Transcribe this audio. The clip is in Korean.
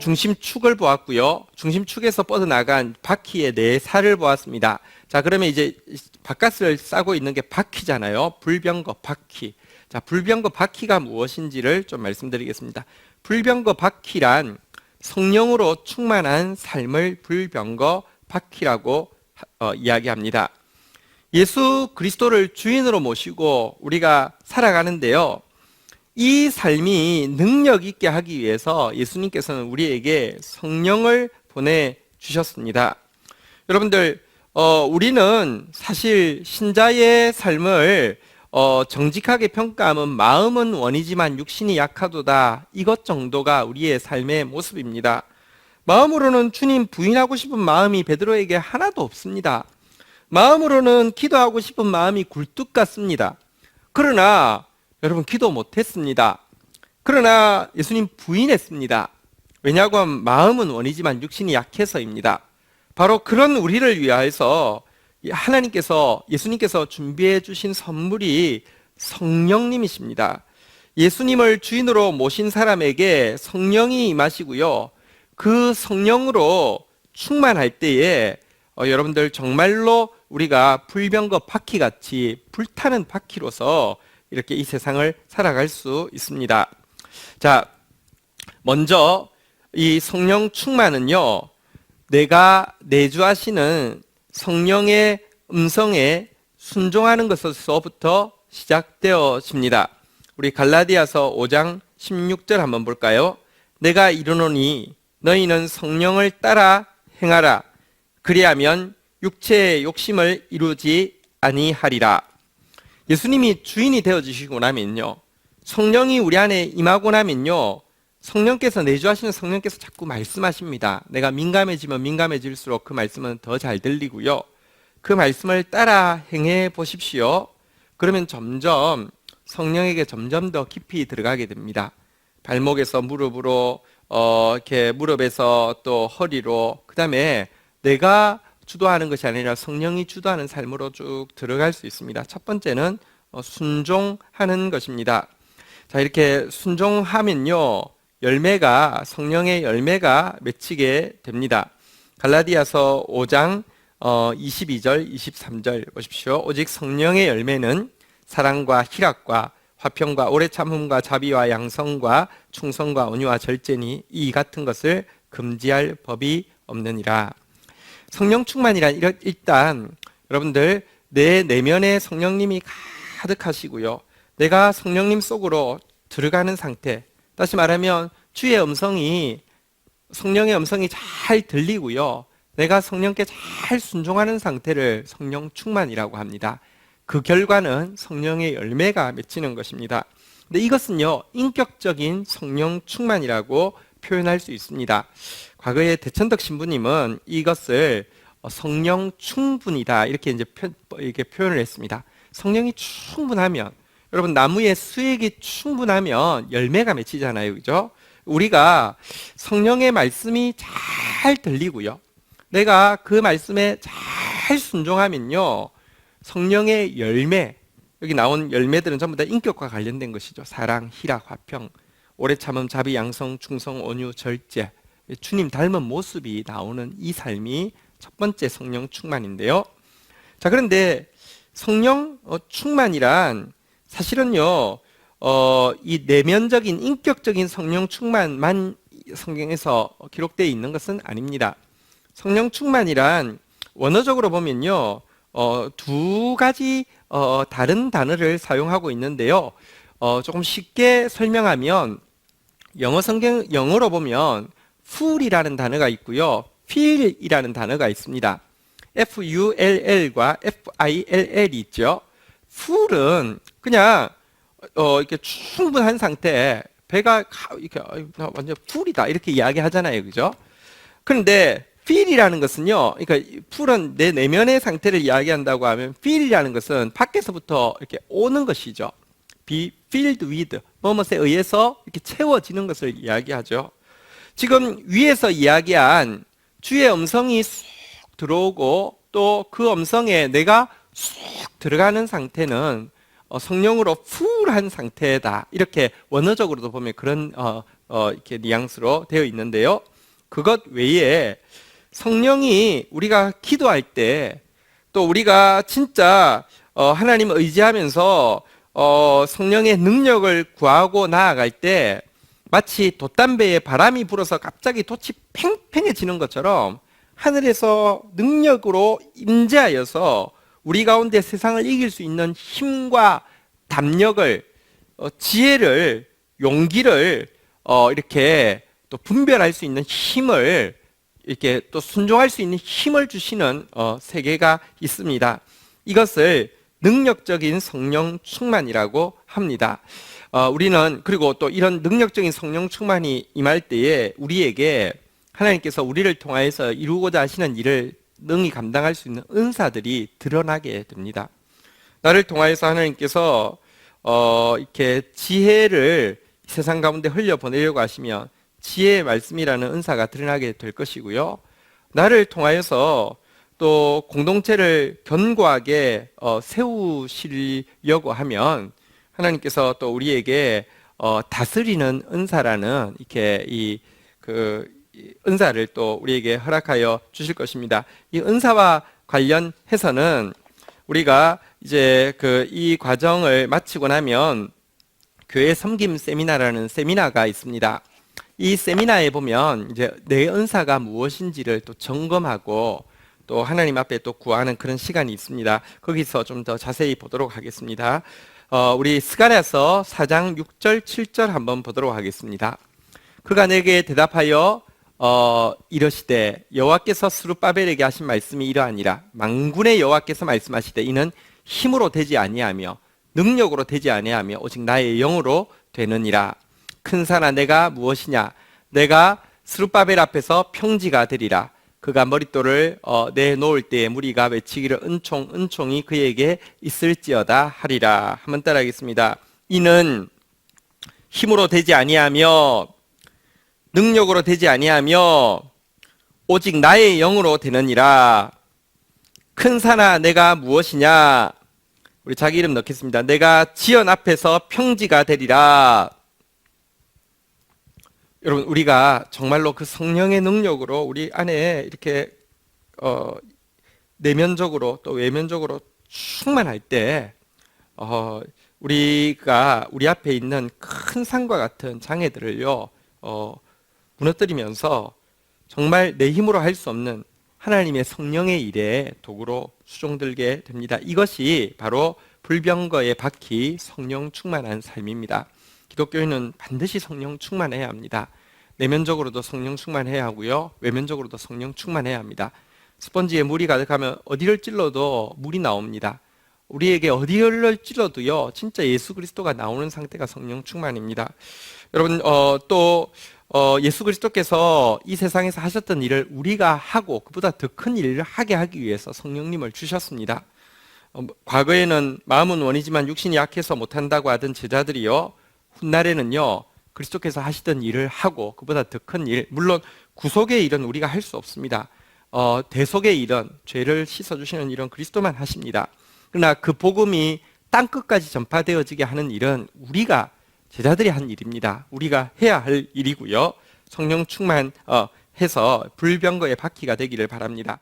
중심축을 보았고요. 중심축에서 뻗어나간 바퀴의 네 살을 보았습니다. 자, 그러면 이제 바깥을 싸고 있는 게 바퀴잖아요. 불병거 바퀴. 자, 불병거 바퀴가 무엇인지를 좀 말씀드리겠습니다. 불병거 바퀴란 성령으로 충만한 삶을 불병거 바퀴라고 이야기합니다. 예수 그리스도를 주인으로 모시고 우리가 살아가는데요. 이 삶이 능력 있게 하기 위해서 예수님께서는 우리에게 성령을 보내주셨습니다. 여러분들, 우리는 사실 신자의 삶을 정직하게 평가하면 마음은 원이지만 육신이 약하도다. 이것 정도가 우리의 삶의 모습입니다. 마음으로는 주님 부인하고 싶은 마음이 베드로에게 하나도 없습니다. 마음으로는 기도하고 싶은 마음이 굴뚝 같습니다. 그러나 여러분 기도 못했습니다. 그러나 예수님 부인했습니다. 왜냐고 하면 마음은 원이지만 육신이 약해서입니다. 바로 그런 우리를 위하여서 하나님께서 예수님께서 준비해 주신 선물이 성령님이십니다. 예수님을 주인으로 모신 사람에게 성령이 임하시고요. 그 성령으로 충만할 때에 여러분들 정말로 우리가 불병거 바퀴같이 불타는 바퀴로서 이렇게 이 세상을 살아갈 수 있습니다. 자, 먼저 이 성령 충만은요, 내가 내주하시는 성령의 음성에 순종하는 것에서부터 시작되어집니다. 우리 갈라디아서 5장 16절 한번 볼까요? 내가 이르노니 너희는 성령을 따라 행하라. 그리하면 육체의 욕심을 이루지 아니하리라. 예수님이 주인이 되어주시고 나면요, 성령이 우리 안에 임하고 나면요, 성령께서 내주하시는 성령께서 자꾸 말씀하십니다. 내가 민감해지면 민감해질수록 그 말씀은 더 잘 들리고요. 그 말씀을 따라 행해 보십시오. 그러면 점점 성령에게 점점 더 깊이 들어가게 됩니다. 발목에서 무릎으로, 이렇게 무릎에서 또 허리로, 그 다음에 내가 주도하는 것이 아니라 성령이 주도하는 삶으로 쭉 들어갈 수 있습니다. 첫 번째는 순종하는 것입니다. 자, 이렇게 순종하면요, 성령의 열매가 맺히게 됩니다. 갈라디아서 5장 22절, 23절 보십시오. 오직 성령의 열매는 사랑과 희락과 화평과 오래 참음과 자비와 양성과 충성과 온유와 절제니 이 같은 것을 금지할 법이 없느니라. 성령 충만이란 일단 여러분들 내 내면에 성령님이 가득하시고요. 내가 성령님 속으로 들어가는 상태, 다시 말하면 주의 음성이, 성령의 음성이 잘 들리고요. 내가 성령께 잘 순종하는 상태를 성령 충만이라고 합니다. 그 결과는 성령의 열매가 맺히는 것입니다. 근데 이것은요, 인격적인 성령 충만이라고 표현할 수 있습니다. 과거에 대천덕 신부님은 이것을 성령 충분이다 이렇게 이렇게 표현을 했습니다. 성령이 충분하면, 여러분 나무의 수액이 충분하면 열매가 맺히잖아요, 그죠? 우리가 성령의 말씀이 잘 들리고요, 내가 그 말씀에 잘 순종하면요, 성령의 열매, 여기 나온 열매들은 전부 다 인격과 관련된 것이죠. 사랑, 희락, 화평, 오래 참음, 자비, 양성, 충성, 온유, 절제, 주님 닮은 모습이 나오는 이 삶이 첫 번째 성령 충만인데요. 자, 그런데 성령 충만이란 사실은요, 이 내면적인 인격적인 성령 충만만 성경에서 기록되어 있는 것은 아닙니다. 성령 충만이란 원어적으로 보면요, 두 가지 다른 단어를 사용하고 있는데요. 조금 쉽게 설명하면 영어로 보면 full이라는 단어가 있고요, fill이라는 단어가 있습니다. full과 fill이 있죠. full은 그냥 이렇게 충분한 상태, 배가 이렇게 완전 full이다 이렇게 이야기하잖아요, 그죠? 그런데 feel이라는 것은요, 그러니까 full은 내 내면의 상태를 이야기한다고 하면 feel이라는 것은 밖에서부터 이렇게 오는 것이죠. be filled with, 무엇에 의해서 이렇게 채워지는 것을 이야기하죠. 지금 위에서 이야기한 주의 음성이 쑥 들어오고 또 그 음성에 내가 쑥 들어가는 상태는 성령으로 풀한 상태다, 이렇게 원어적으로도 보면 그런 이렇게 뉘앙스로 되어 있는데요. 그것 외에 성령이 우리가 기도할 때, 또 우리가 진짜 하나님을 의지하면서 성령의 능력을 구하고 나아갈 때 마치 돛담배에 바람이 불어서 갑자기 돛이 팽팽해지는 것처럼 하늘에서 능력으로 임재하여서 우리 가운데 세상을 이길 수 있는 힘과 담력을, 지혜를, 용기를 이렇게 또 분별할 수 있는 힘을, 이렇게 또 순종할 수 있는 힘을 주시는 세계가 있습니다. 이것을 능력적인 성령 충만이라고 합니다. 우리는 그리고 또 이런 능력적인 성령 충만이 임할 때에 우리에게 하나님께서 우리를 통하여서 이루고자 하시는 일을 능히 감당할 수 있는 은사들이 드러나게 됩니다. 나를 통하여서 하나님께서 이렇게 지혜를 세상 가운데 흘려보내려고 하시면 지혜의 말씀이라는 은사가 드러나게 될 것이고요. 나를 통하여서 또 공동체를 견고하게 세우시려고 하면 하나님께서 또 우리에게 다스리는 은사라는 이렇게 이 은사를 또 우리에게 허락하여 주실 것입니다. 이 은사와 관련해서는 우리가 이제 이 과정을 마치고 나면 교회 섬김 세미나라는 세미나가 있습니다. 이 세미나에 보면 이제 내 은사가 무엇인지를 또 점검하고 또 하나님 앞에 또 구하는 그런 시간이 있습니다. 거기서 좀 더 자세히 보도록 하겠습니다. 우리 스가랴서 4장 6절 7절 한번 보도록 하겠습니다. 그가 내게 대답하여 이러시되 여호와께서 스룹바벨에게 하신 말씀이 이러하니라. 만군의 여호와께서 말씀하시되 이는 힘으로 되지 아니하며 능력으로 되지 아니하며 오직 나의 영으로 되느니라. 큰 산아 내가 무엇이냐? 내가 스룹바벨 앞에서 평지가 되리라. 그가 머릿돌을 내놓을 때에 무리가 외치기를 은총 은총이 그에게 있을지어다 하리라. 한번 따라하겠습니다. 이는 힘으로 되지 아니하며 능력으로 되지 아니하며 오직 나의 영으로 되느니라. 큰 산아 내가 무엇이냐? 우리 자기 이름 넣겠습니다. 내가 지연 앞에서 평지가 되리라. 여러분, 우리가 정말로 그 성령의 능력으로 우리 안에 이렇게 내면적으로 또 외면적으로 충만할 때 우리가 우리 앞에 있는 큰 산과 같은 장애들을요 무너뜨리면서 정말 내 힘으로 할 수 없는 하나님의 성령의 일에 도구로 수종들게 됩니다. 이것이 바로 불병거에 박히 성령 충만한 삶입니다. 기독교인은 반드시 성령 충만해야 합니다. 내면적으로도 성령 충만해야 하고요, 외면적으로도 성령 충만해야 합니다. 스펀지에 물이 가득하면 어디를 찔러도 물이 나옵니다. 우리에게 어디를 찔러도요 진짜 예수 그리스도가 나오는 상태가 성령 충만입니다. 여러분, 또 예수 그리스도께서 이 세상에서 하셨던 일을 우리가 하고 그보다 더 큰 일을 하게 하기 위해서 성령님을 주셨습니다. 과거에는 마음은 원이지만 육신이 약해서 못한다고 하던 제자들이요, 훗날에는요 그리스도께서 하시던 일을 하고 그보다 더 큰 일, 물론 구속의 일은 우리가 할 수 없습니다. 대속의 일은, 죄를 씻어주시는 일은 그리스도만 하십니다. 그러나 그 복음이 땅끝까지 전파되어지게 하는 일은 우리가, 제자들이 한 일입니다. 우리가 해야 할 일이고요, 성령 충만해서 불병거의 바퀴가 되기를 바랍니다.